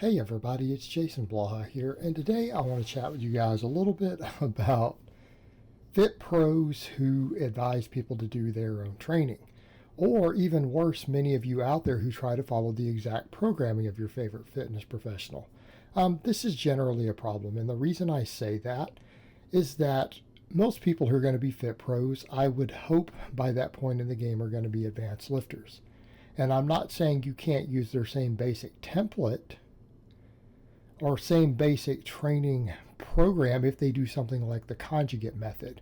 Hey everybody, it's Jason Blaha here, and today I want to chat with you guys a little bit about fit pros who advise people to do their own training. Or even worse, many of you out there who try to follow the exact programming of your favorite fitness professional. This is generally a problem, and the reason I say that is that most people who are going to be fit pros, I would hope by that point in the game, are going to be advanced lifters. And I'm not saying you can't use their same basic template or same basic training program if they do something like the conjugate method,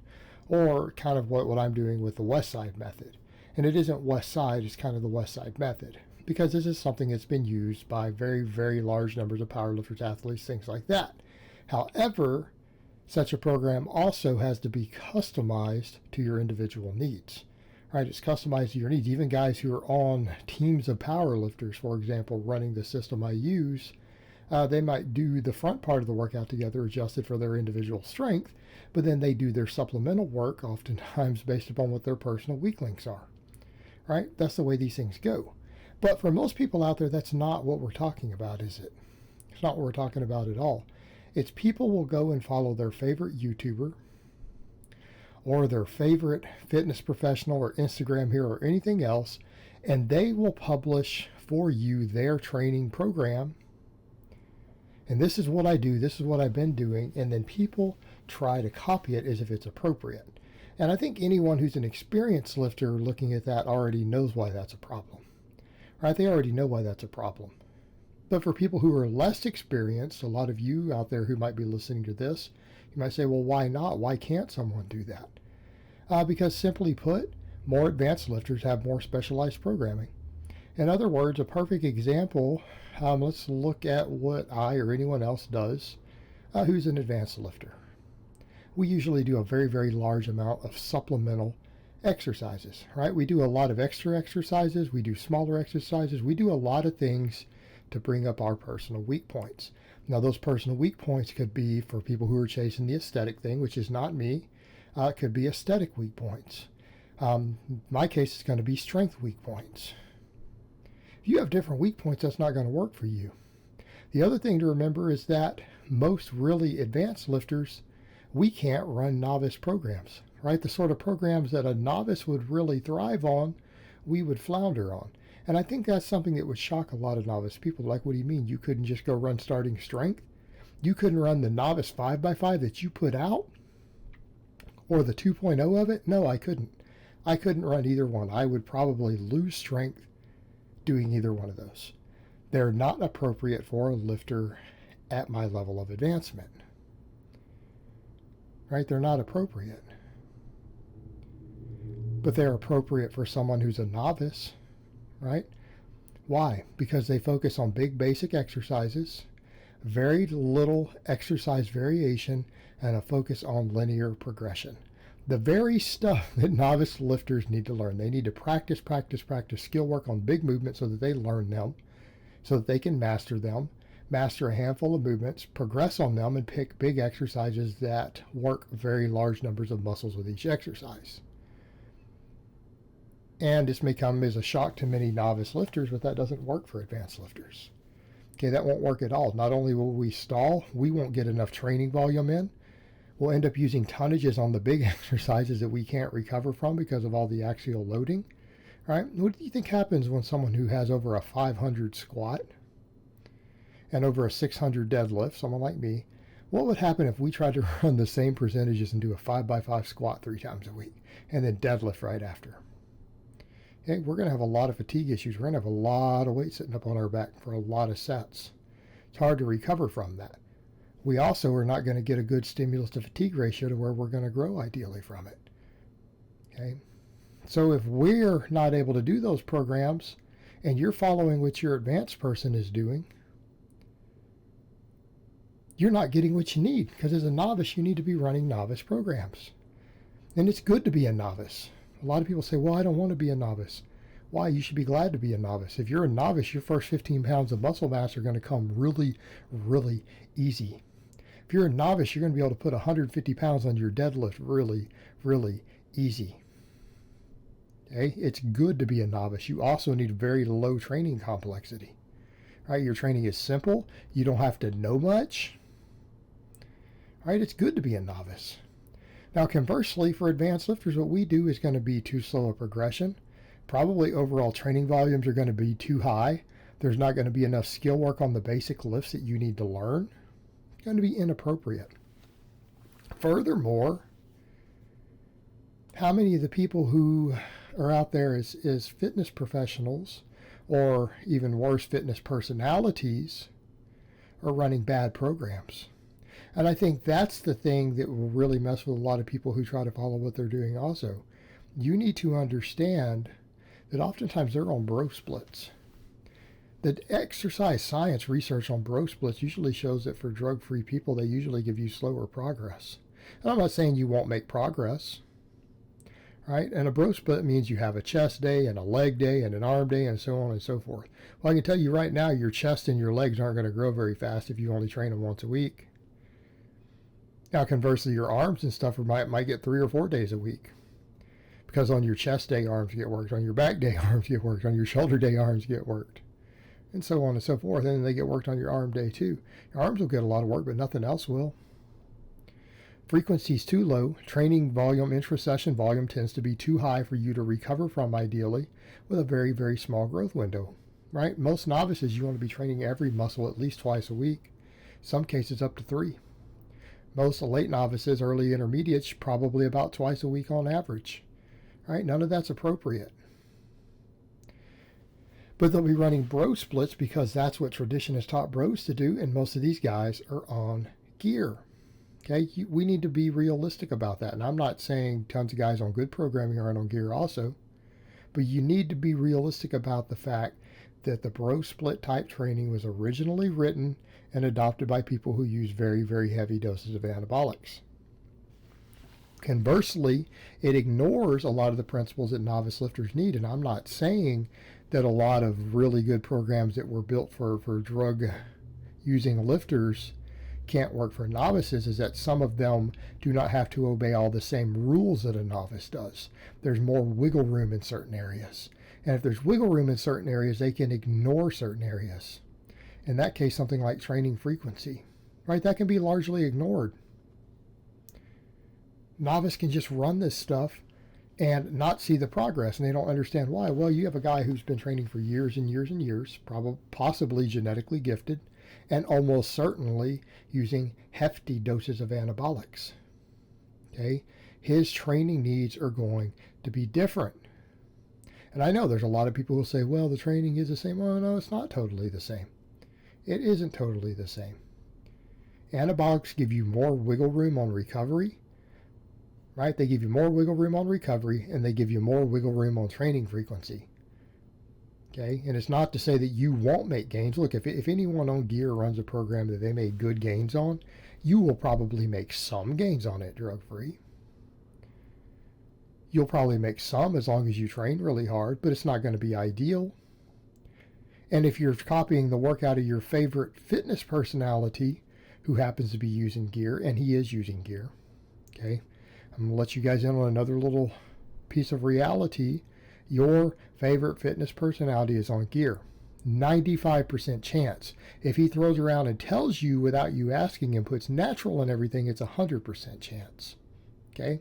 or kind of what I'm doing with the West Side method. And it isn't West Side, it's kind of the West Side method, because this is something that's been used by very, very large numbers of powerlifters, athletes, things like that. However, such a program also has to be customized to your individual needs. Right, it's customized to your needs. Even guys who are on teams of powerlifters, for example, running the system I use, they might do the front part of the workout together, adjusted for their individual strength, but then they do their supplemental work, oftentimes based upon what their personal weak links are. Right? That's the way these things go. But for most people out there, that's not what we're talking about, is it? It's not what we're talking about at all. It's people will go and follow their favorite YouTuber or their favorite fitness professional or Instagram hero or anything else, and they will publish for you their training program. And this is what I do, this is what I've been doing, and then people try to copy it as if it's appropriate. And I think anyone who's an experienced lifter looking at that already knows why that's a problem. Right? They already know why that's a problem. But for people who are less experienced, a lot of you out there who might be listening to this, you might say, well, why not? Why can't someone do that? Because simply put, more advanced lifters have more specialized programming. In other words, a perfect example, let's look at what I or anyone else does who's an advanced lifter. We usually do a very, very large amount of supplemental exercises, right? We do a lot of extra exercises, we do smaller exercises, we do a lot of things to bring up our personal weak points. Now, those personal weak points could be for people who are chasing the aesthetic thing, which is not me. It could be aesthetic weak points. My case is going to be strength weak points. If you have different weak points, that's not going to work for you. The other thing to remember is that most really advanced lifters, we can't run novice programs, right? The sort of programs that a novice would really thrive on, we would flounder on. And I think that's something that would shock a lot of novice people. Like, what do you mean? You couldn't just go run starting strength? You couldn't run the novice 5x5 that you put out? Or the 2.0 of it? No, I couldn't. I couldn't run either one. I would probably lose strength doing either one of those. They're not appropriate for a lifter at my level of advancement. Right? They're not appropriate. But they're appropriate for someone who's a novice. Right? Why? Because they focus on big basic exercises, very little exercise variation, and a focus on linear progression. The very stuff that novice lifters need to learn. They need to practice skill work on big movements so that they learn them, so that they can master them, master a handful of movements, progress on them, and pick big exercises that work very large numbers of muscles with each exercise. And this may come as a shock to many novice lifters, but that doesn't work for advanced lifters. Okay, that won't work at all. Not only will we stall, we won't get enough training volume in. We'll end up using tonnages on the big exercises that we can't recover from because of all the axial loading. Right? What do you think happens when someone who has over a 500 squat and over a 600 deadlift, someone like me, what would happen if we tried to run the same percentages and do a 5x5 squat 3 times a week and then deadlift right after? Okay, we're going to have a lot of fatigue issues. We're going to have a lot of weight sitting up on our back for a lot of sets. It's hard to recover from that. We also are not going to get a good stimulus to fatigue ratio to where we're going to grow ideally from it. Okay, so if we're not able to do those programs and you're following what your advanced person is doing, you're not getting what you need, because as a novice, you need to be running novice programs. And it's good to be a novice. A lot of people say, well, I don't want to be a novice. Why? You should be glad to be a novice. If you're a novice, your first 15 pounds of muscle mass are going to come really, really easy. If you're a novice, you're going to be able to put 150 pounds on your deadlift really, really easy. Okay? It's good to be a novice. You also need very low training complexity. right? Your training is simple. You don't have to know much, right? It's good to be a novice. Now, conversely, for advanced lifters, what we do is going to be too slow a progression. Probably overall training volumes are going to be too high. There's not going to be enough skill work on the basic lifts that you need to learn. It's going to be inappropriate. Furthermore, how many of the people who are out there as fitness professionals, or even worse, fitness personalities, are running bad programs? And I think that's the thing that will really mess with a lot of people who try to follow what they're doing also. You need to understand that oftentimes they're on bro splits. The exercise science research on bro splits usually shows that for drug-free people, they usually give you slower progress. And I'm not saying you won't make progress, right? And a bro split means you have a chest day and a leg day and an arm day and so on and so forth. Well, I can tell you right now, your chest and your legs aren't going to grow very fast if you only train them once a week. Now, conversely, your arms and stuff might get 3 or 4 days a week. Because on your chest day, arms get worked. On your back day, arms get worked. On your shoulder day, arms get worked. And so on and so forth. And then they get worked on your arm day too. Your arms will get a lot of work, but nothing else will. Frequency is too low. Training volume, intra-session volume tends to be too high for you to recover from, ideally, with a very, very small growth window. Right? Most novices, you want to be training every muscle at least twice a week. Some cases up to 3. Most late novices, early intermediates, probably about twice a week on average. Right? None of that's appropriate. But they'll be running bro splits because that's what tradition has taught bros to do, and most of these guys are on gear. Okay, we need to be realistic about that. And I'm not saying tons of guys on good programming aren't on gear also, but you need to be realistic about the fact that the bro split type training was originally written and adopted by people who use very, very heavy doses of anabolics. Conversely, it ignores a lot of the principles that novice lifters need. And I'm not saying that a lot of really good programs that were built for drug using lifters can't work for novices, is that some of them do not have to obey all the same rules that a novice does. There's more wiggle room in certain areas. And if there's wiggle room in certain areas, they can ignore certain areas. In that case, something like training frequency, right? That can be largely ignored. Novice can just run this stuff and not see the progress, and they don't understand why. Well, you have a guy who's been training for years and years and years, possibly genetically gifted, and almost certainly using hefty doses of anabolics. Okay? His training needs are going to be different. And I know there's a lot of people who say, well, the training is the same. Well, no, it's not totally the same. It isn't totally the same. Anabolics give you more wiggle room on recovery, right? They give you more wiggle room on recovery, and they give you more wiggle room on training frequency. Okay, and it's not to say that you won't make gains. Look, if anyone on gear runs a program that they made good gains on, you will probably make some gains on it drug-free. You'll probably make some as long as you train really hard, but it's not going to be ideal. And if you're copying the workout of your favorite fitness personality who happens to be using gear, and he is using gear, okay, I'm going to let you guys in on another little piece of reality. Your favorite fitness personality is on gear. 95% chance. If he throws around and tells you without you asking and puts natural in everything, it's 100% chance. Okay?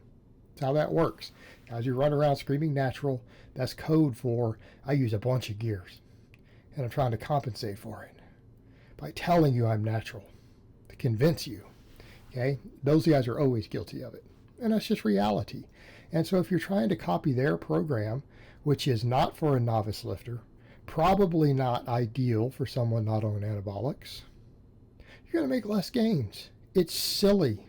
That's how that works. As you run around screaming natural, that's code for I use a bunch of gears. And I'm trying to compensate for it by telling you I'm natural to convince you. Okay? Those guys are always guilty of it. And that's just reality. And so if you're trying to copy their program, which is not for a novice lifter, probably not ideal for someone not on anabolics, you're going to make less gains. It's silly.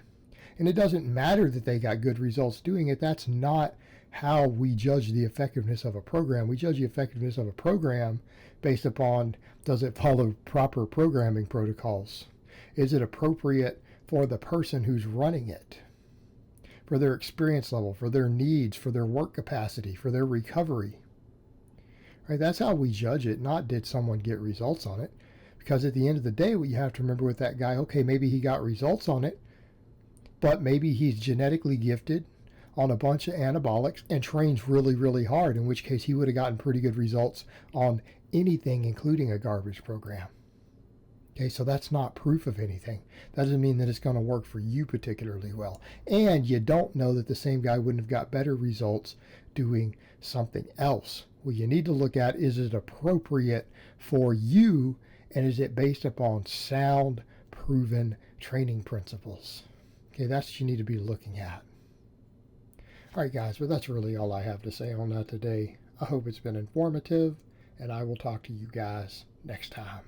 And it doesn't matter that they got good results doing it. That's not how we judge the effectiveness of a program. We judge the effectiveness of a program based upon, does it follow proper programming protocols? Is it appropriate for the person who's running it? For their experience level, for their needs, for their work capacity, for their recovery. Right? That's how we judge it, not did someone get results on it. Because at the end of the day, what you have to remember with that guy, okay, maybe he got results on it, but maybe he's genetically gifted on a bunch of anabolics and trains really, really hard, in which case he would have gotten pretty good results on anything, including a garbage program. Okay, so that's not proof of anything. That doesn't mean that it's going to work for you particularly well. And you don't know that the same guy wouldn't have got better results doing something else. What you need to look at, is it appropriate for you, and is it based upon sound, proven training principles? Okay, that's what you need to be looking at. All right, guys, well, that's really all I have to say on that today. I hope it's been informative, and I will talk to you guys next time.